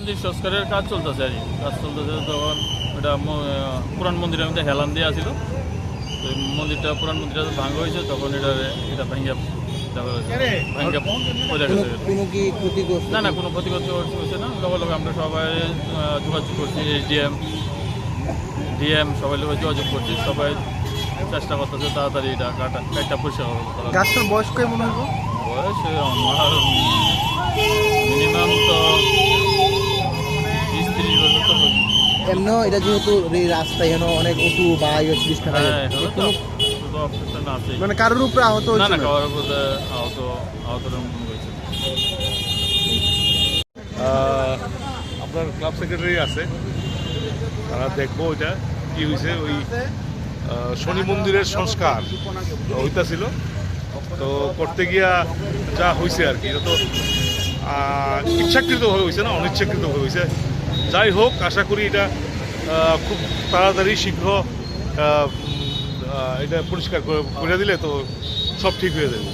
মন্দির সংস্কারের কাজ চলতেছে আর কি। কাজ চলতেছে তখন এটা পুরান মন্দিরের মধ্যে হেলান দিয়ে আসিল, মন্দিরটা পুরান মন্দিরটা ভাঙা হয়েছে, তখন এটা ভাঙ্গা না না কোনো ক্ষতিগ্রস্ত হচ্ছে না। লগে লগে আমরা সবাই যোগাযোগ করছি, ডিএম সবাই লোক যোগাযোগ করছি, সবাই চেষ্টা করতেছে তাড়াতাড়ি এটা কাঠটা পরিষ্কার করা। গাছটার বয়স কেমন হইব? বয়স আমার মিনিমাম তো 20-30 বছর তো হবে। এমন এটা যেহেতু রাস্তা এখানে অনেক উঁচু বা হ্যাঁ তো অপশন আছে, মানে কারোর উপরে আহত না হয়েছে না না? খাওয়ার উপরে আহত হয়েছে। আপনার ক্লাব সেক্রেটারি আছে, তারা দেখবো ওইটা কি হয়েছে। ওই শনি মন্দিরের সংস্কার হইতাছিল, তো করতে গিয়া যা হয়েছে আর কি, এটা তো ইচ্ছাকৃতভাবে হয়েছে না, অনিচ্ছাকৃতভাবে হয়েছে। যাই হোক, আশা করি এটা খুব তাড়াতাড়ি শীঘ্র এটা পরিষ্কার করে দিলে তো সব ঠিক হয়ে যাবে।